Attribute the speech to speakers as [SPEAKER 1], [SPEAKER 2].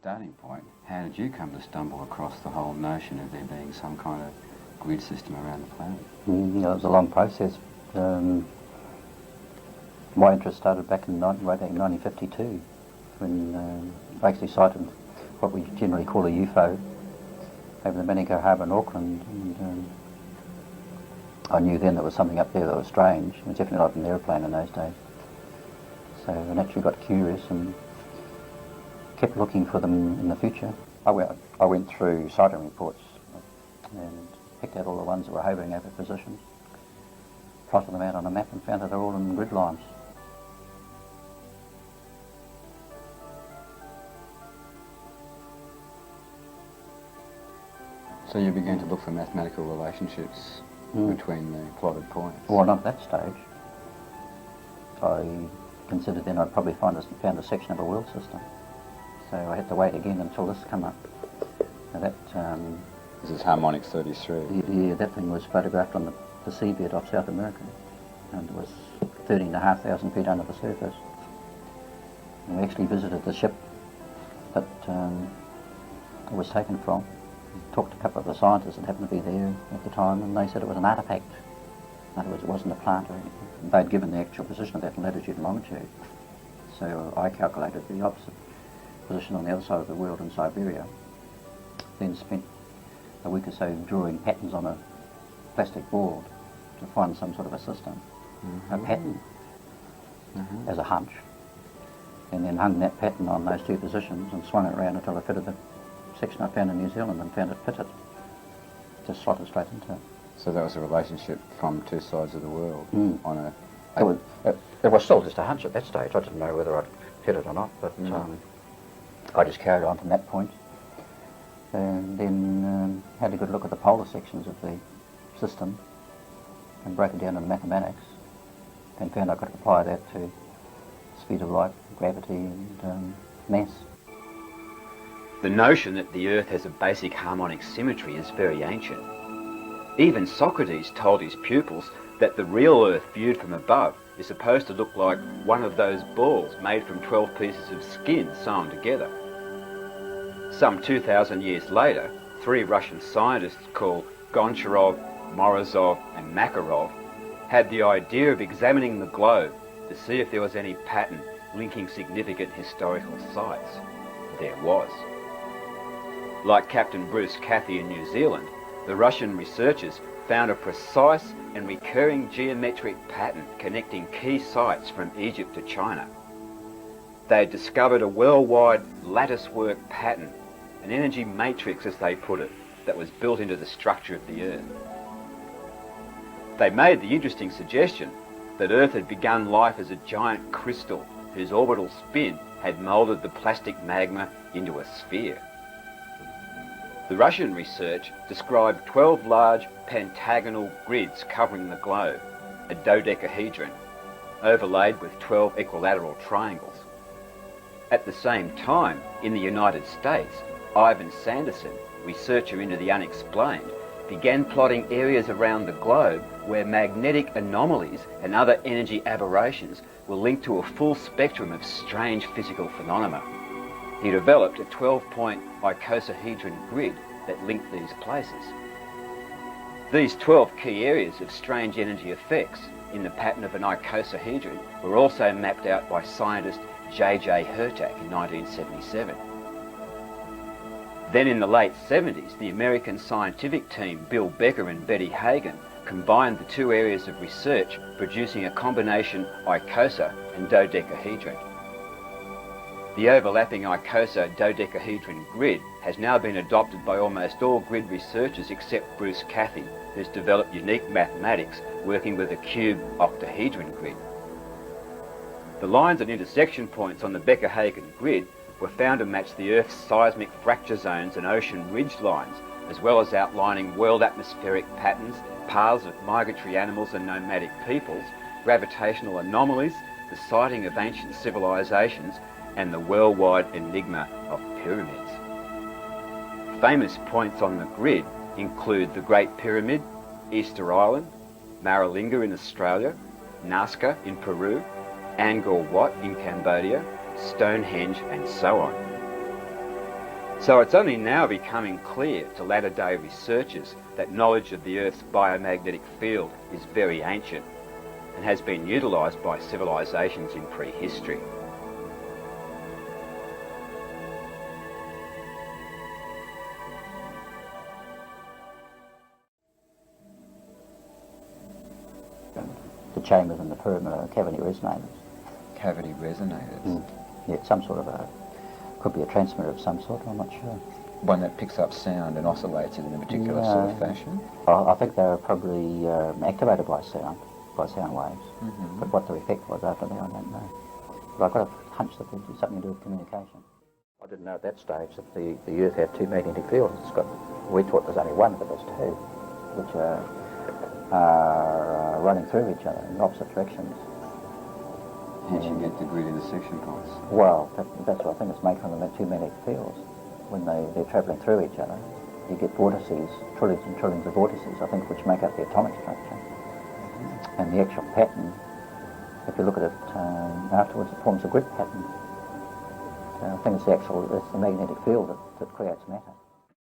[SPEAKER 1] starting point, how did you come to stumble across the whole notion of there being some kind of grid system around the planet?
[SPEAKER 2] It was a long process. My interest started back in 1952 when I actually sighted what we generally call a UFO over the Manico Harbour in Auckland, and I knew then there was something up there that was strange. It was definitely not an aeroplane in those days. So I naturally got curious and kept looking for them in the future. I went through sighting reports and picked out all the ones that were hovering over positions, plotted them out on a map and found that they're all in grid lines.
[SPEAKER 1] So you began to look for mathematical relationships between the plotted points?
[SPEAKER 2] Well, not at that stage. I considered then I'd probably found a section of a world system. So I had to wait again until this came up. Now that,
[SPEAKER 1] this is Harmonic 33?
[SPEAKER 2] Yeah, that thing was photographed on the seabed off South America, and it was 13,500 feet under the surface. And we actually visited the ship that it was taken from. Talked to a couple of the scientists that happened to be there at the time, and they said it was an artefact. In other words, it wasn't a plant or anything. They'd given the actual position of that in latitude and longitude. So I calculated the opposite position on the other side of the world in Siberia. Then spent a week or so drawing patterns on a plastic board to find some sort of a system, a pattern, as a hunch. And then hung that pattern on those two positions and swung it around until I fitted the section I found in New Zealand and found it fitted. Just slotted straight into it.
[SPEAKER 1] So that was a relationship from two sides of the world on a...
[SPEAKER 2] It was still just a hunch at that stage. I didn't know whether I'd hit it or not, but I just carried on from that point. And then had a good look at the polar sections of the system and broke it down into mathematics and found I could apply that to speed of light, gravity and mass.
[SPEAKER 3] The notion that the Earth has a basic harmonic symmetry is very ancient. Even Socrates told his pupils that the real Earth viewed from above is supposed to look like one of those balls made from 12 pieces of skin sewn together. Some 2,000 years later, 3 Russian scientists called Goncharov, Morozov and Makarov had the idea of examining the globe to see if there was any pattern linking significant historical sites. There was. Like Captain Bruce Cathie in New Zealand, the Russian researchers found a precise and recurring geometric pattern connecting key sites from Egypt to China. They had discovered a worldwide lattice-work pattern, an energy matrix as they put it, that was built into the structure of the Earth. They made the interesting suggestion that Earth had begun life as a giant crystal whose orbital spin had moulded the plastic magma into a sphere. The Russian research described 12 large pentagonal grids covering the globe, a dodecahedron, overlaid with 12 equilateral triangles. At the same time, in the United States, Ivan Sanderson, researcher into the unexplained, began plotting areas around the globe where magnetic anomalies and other energy aberrations were linked to a full spectrum of strange physical phenomena. He developed a 12-point icosahedron grid that linked these places. These 12 key areas of strange energy effects in the pattern of an icosahedron were also mapped out by scientist J.J. Hurtak in 1977. Then in the late 70s, the American scientific team Bill Becker and Betty Hagen combined the two areas of research, producing a combination icosa and dodecahedron. The overlapping icosa-dodecahedron grid has now been adopted by almost all grid researchers except Bruce Cathie, who's developed unique mathematics working with a cube octahedron grid. The lines and intersection points on the Becker-Hagen grid were found to match the Earth's seismic fracture zones and ocean ridge lines, as well as outlining world atmospheric patterns, paths of migratory animals and nomadic peoples, gravitational anomalies, the sighting of ancient civilizations, and the worldwide enigma of pyramids. Famous points on the grid include the Great Pyramid, Easter Island, Maralinga in Australia, Nazca in Peru, Angkor Wat in Cambodia, Stonehenge and so on. So it's only now becoming clear to latter-day researchers that knowledge of the Earth's biomagnetic field is very ancient and has been utilised by civilisations in prehistory.
[SPEAKER 2] The chambers in the pyramid are cavity resonators.
[SPEAKER 1] Cavity resonators.
[SPEAKER 2] Yeah, it's some sort of could be a transmitter of some sort, I'm not sure.
[SPEAKER 1] One that picks up sound and oscillates it in a particular sort of fashion.
[SPEAKER 2] I think they were probably activated by sound waves. But what the effect was after that, I don't know. But I've got a hunch that there's something to do with communication. I didn't know at that stage that the Earth had two magnetic fields. We thought there's only one, but there's two, which are running through each other in opposite directions.
[SPEAKER 1] Hence you get the grid intersection points.
[SPEAKER 2] Well, that's what I think it's making them two magnetic fields. When they're travelling through each other, you get vortices, trillions and trillions of vortices, I think, which make up the atomic structure. And the actual pattern, if you look at it afterwards, it forms a grid pattern. I think it's the magnetic field that creates matter.